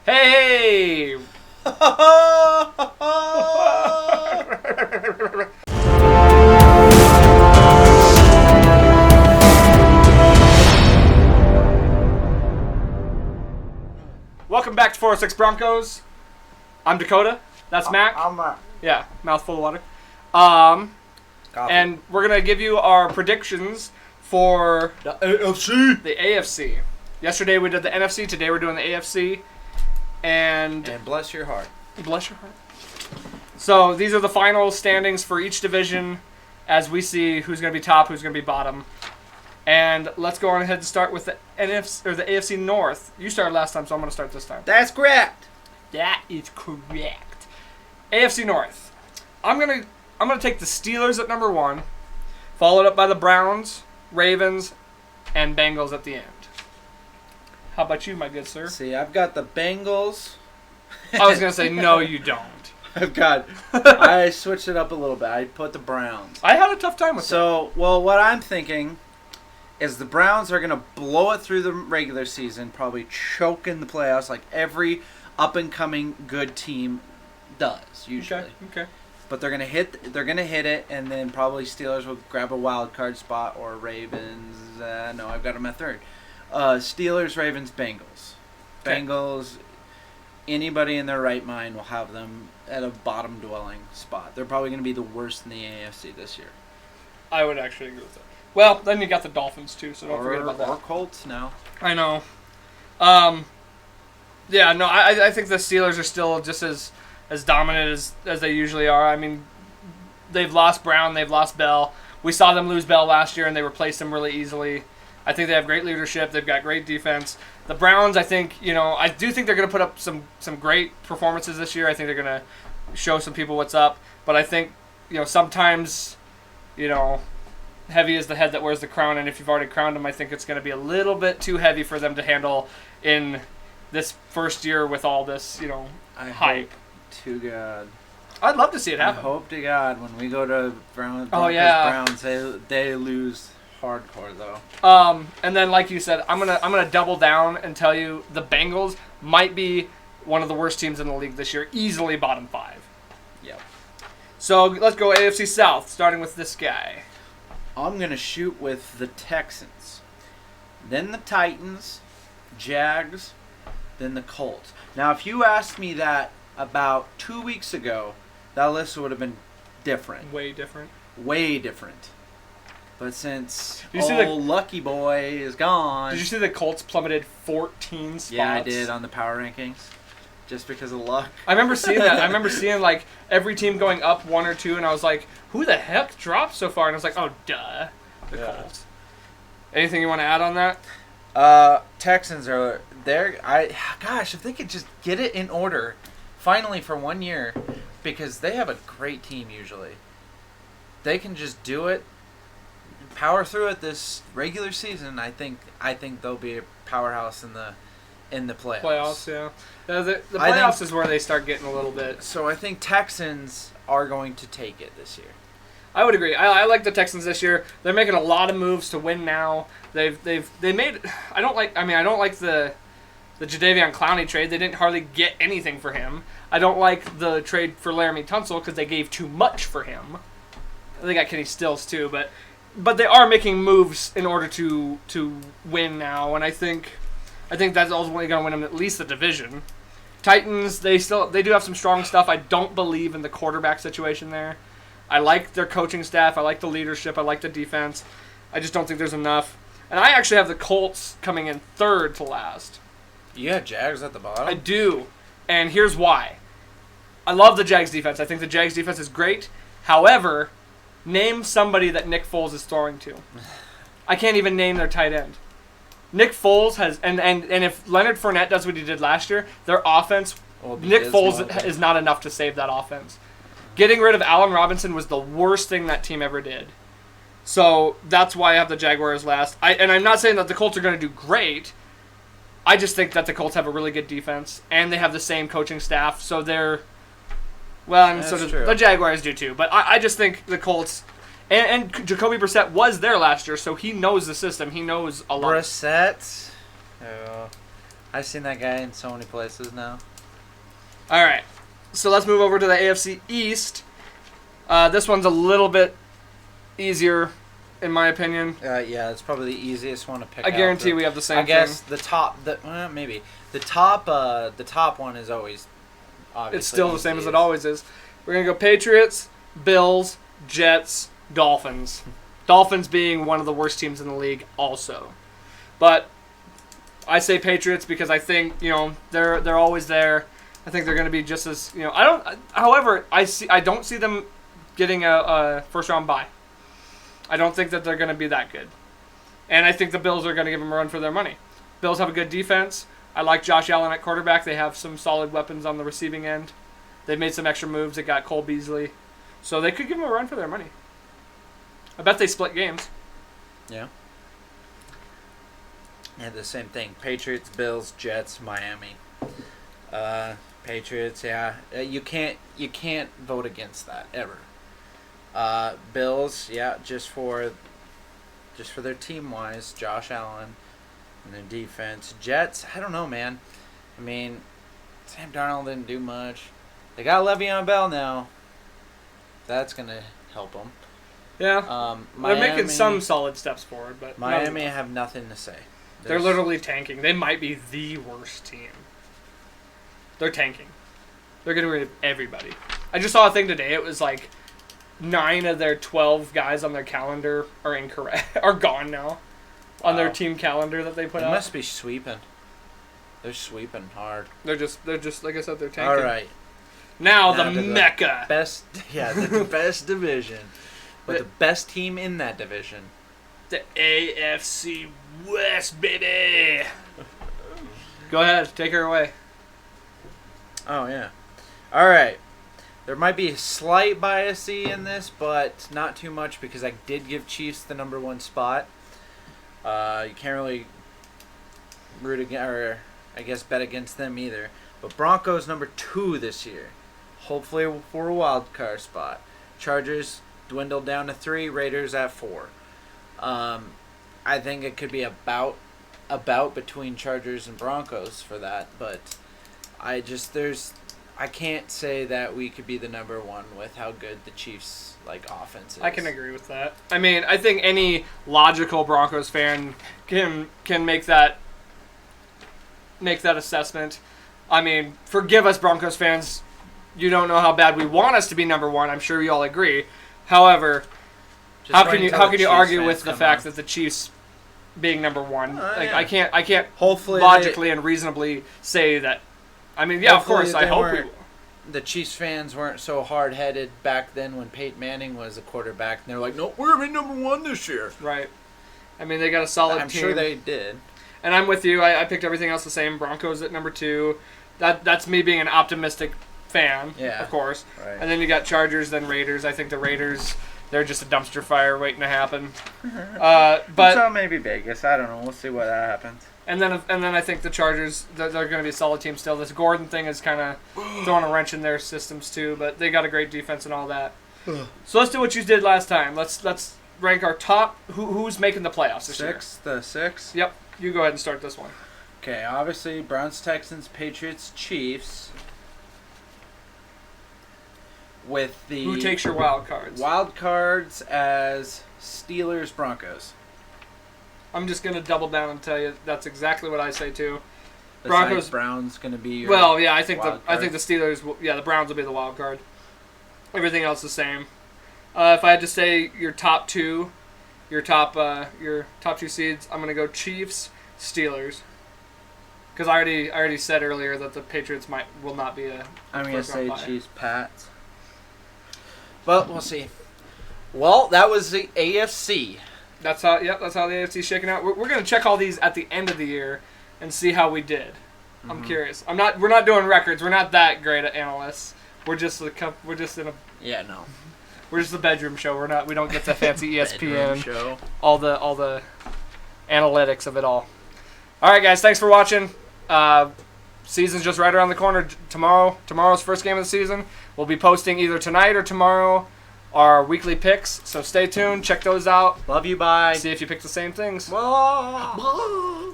Hey! Welcome back to 406 Broncos. I'm Dakota. That's Mac. I'm Mac. Yeah, mouthful of water. Coffee. And we're going to give you our predictions for The AFC. the AFC. Yesterday we did the NFC. Today we're doing the AFC. And bless your heart. bless your heart. So these are the final standings for each division as we see who's going to be top, who's going to be bottom. And let's go on ahead and start with the NFC or the AFC North. You started last time, so I'm going to start this time. That's correct. That is correct. AFC North. I'm gonna take the Steelers at number 1, followed up by the Browns, Ravens, and Bengals at the end. How about you, my good sir? See, I've got the Bengals. I was gonna say no, you don't. I switched it up a little bit. I put the Browns. I had a tough time with Well, what I'm thinking is the Browns are going to blow it through the regular season, probably choke in the playoffs like every up-and-coming good team does, usually. Okay. But they're gonna hit it, and then probably Steelers will grab a wild card spot, or Ravens. No, I've got them at third. Steelers, Ravens, Bengals. Okay. Bengals. Anybody in their right mind will have them at a bottom dwelling spot. They're probably gonna be the worst in the AFC this year. I would actually agree with that. Well, then you got the Dolphins too, so don't forget about that. Or Colts now. I know. Yeah, no, I think the Steelers are still just as dominant as they usually are. I mean, they've lost Brown, they've lost Bell. We saw them lose Bell last year, and they replaced him really easily. I think they have great leadership. They've got great defense. The Browns, I think, I do think they're going to put up some great performances this year. I think they're going to show some people what's up. But I think, sometimes, heavy is the head that wears the crown, and if you've already crowned them, I think it's going to be a little bit too heavy for them to handle in this first year with all this, hype. To God. I'd love to see it happen. I hope to God when we go to Browns, Browns, they lose hardcore though. And then like you said, I'm gonna double down and tell you the Bengals might be one of the worst teams in the league this year, easily bottom 5. Yep. So let's go AFC South, starting with this guy. I'm gonna shoot with the Texans, then the Titans, Jags, then the Colts. Now, if you asked me that about 2 weeks ago, that list would have been different. Way different. Way different. But since Lucky Boy is gone... Did you see the Colts plummeted 14 spots? Yeah, I did on the power rankings. Just because of luck. I remember seeing that. I remember seeing, every team going up 1 or 2, and I was like, who the heck dropped so far? And I was like, oh, duh. The Colts. Anything you want to add on that? Texans are there. Gosh, if they could just get it in order, finally for 1 year, because they have a great team usually. They can just do it, power through it this regular season. I think they'll be a powerhouse in the playoffs. Playoffs, yeah. The playoffs is where they start getting a little bit. So I think Texans are going to take it this year. I would agree. I like the Texans this year. They're making a lot of moves to win now. They made. I don't like the Jadeveon Clowney trade. They didn't hardly get anything for him. I don't like the trade for Laramie Tunsil because they gave too much for him. They got Kenny Stills too, but they are making moves in order to win now, and I think that's ultimately going to win them at least the division. Titans, they do have some strong stuff. I don't believe in the quarterback situation there. I like their coaching staff. I like the leadership. I like the defense. I just don't think there's enough. And I actually have the Colts coming in third to last. You have Jags at the bottom? I do. And here's why. I love the Jags defense. I think the Jags defense is great. However, name somebody that Nick Foles is throwing to. I can't even name their tight end. Nick Foles has, and if Leonard Fournette does what he did last year, their offense, Nick Foles is not enough to save that offense. Getting rid of Allen Robinson was the worst thing that team ever did. So that's why I have the Jaguars last. And I'm not saying that the Colts are going to do great. I just think that the Colts have a really good defense, and they have the same coaching staff, so they're... Well, and so the Jaguars do too. But I just think the Colts... And Jacoby Brissett was there last year, so he knows the system. He knows a lot. Brissett? I've seen that guy in so many places now. All right, so let's move over to the AFC East. This one's a little bit easier, in my opinion. Yeah, it's probably the easiest one to pick. I guarantee we have the same. I guess the top, maybe the top one is always. Obviously it's still the same as it always is. We're gonna go Patriots, Bills, Jets, Dolphins. Dolphins being one of the worst teams in the league, also. But I say Patriots because I think they're always there. I think they're going to be just as However, I don't see them getting a first round bye. I don't think that they're going to be that good, and I think the Bills are going to give them a run for their money. Bills have a good defense. I like Josh Allen at quarterback. They have some solid weapons on the receiving end. They've made some extra moves. They got Cole Beasley, so they could give them a run for their money. I bet they split games. Yeah. Yeah, the same thing. Patriots, Bills, Jets, Miami. Patriots, yeah. You can't vote against that ever. Bills, yeah, just for their team wise, Josh Allen and their defense. Jets, I don't know, man. I mean, Sam Darnold didn't do much. They got Le'Veon Bell now. That's gonna help them. Yeah. Miami, they're making some solid steps forward, but Miami have nothing to say. They're literally tanking. They might be the worst team. They're tanking. They're getting rid of everybody. I just saw a thing today. It was like 9 of their 12 guys on their calendar are incorrect, are gone now, on their team calendar that they put out. They must be sweeping. They're sweeping hard. They're just like I said, they're tanking. All right. Now the Mecca. The best division, but the best team in that division. The AFC West, baby. Go ahead, take her away. Oh yeah. All right. There might be a slight bias in this, but not too much because I did give Chiefs the number 1 spot. You can't really root against, or I guess bet against them either. But Broncos number 2 this year, hopefully for a wild card spot. Chargers dwindled down to 3, Raiders at 4. I think it could be about between Chargers and Broncos for that, but I can't say that we could be the number 1 with how good the Chiefs offense is. I can agree with that. I mean, I think any logical Broncos fan can make that assessment. I mean, forgive us Broncos fans. You don't know how bad we want us to be number 1. I'm sure you all agree. However, how can you argue with the fact that the Chiefs being number 1? Yeah. I can't hopefully logically and reasonably say that. I mean, yeah, of course, I hope we will. The Chiefs fans weren't so hard-headed back then when Peyton Manning was a quarterback, and they were like, no, we're going to be number 1 this year. Right. I mean, they got a solid team. I'm sure they did. And I'm with you. I picked everything else the same. Broncos at number 2. That's me being an optimistic fan, of course. Right. And then you got Chargers, then Raiders. I think the Raiders, they're just a dumpster fire waiting to happen. But so maybe Vegas. I don't know. We'll see what happens. And then I think the Chargers, they're going to be a solid team still. This Gordon thing is kind of throwing a wrench in their systems too, but they got a great defense and all that. So let's do what you did last time. Let's rank our top. Who's making the playoffs this year? The 6? Yep. You go ahead and start this one. Okay, obviously Browns, Texans, Patriots, Chiefs. With the Who takes your wild cards? Wild cards as Steelers, Broncos. I'm just going to double down and tell you that's exactly what I say too. Broncos, Browns going to be your I think the Steelers the Browns will be the wild card. Everything else the same. If I had to say your top 2 seeds, I'm going to go Chiefs, Steelers. Cuz I already said earlier that the Patriots will not be a I'm going to say Chiefs, Pats. Well, we'll see. Well, that was the AFC. That's how the AFC's shaking out. We're going to check all these at the end of the year and see how we did. Mm-hmm. I'm curious. We're not doing records. We're not that great at analysts. We're just a bedroom show. We don't get the fancy ESPN show. all the analytics of it all. All right, guys, thanks for watching. Season's just right around the corner. Tomorrow's first game of the season. We'll be posting either tonight or tomorrow our weekly picks, so stay tuned, check those out. Love you, bye. See if you pick the same things. Bye.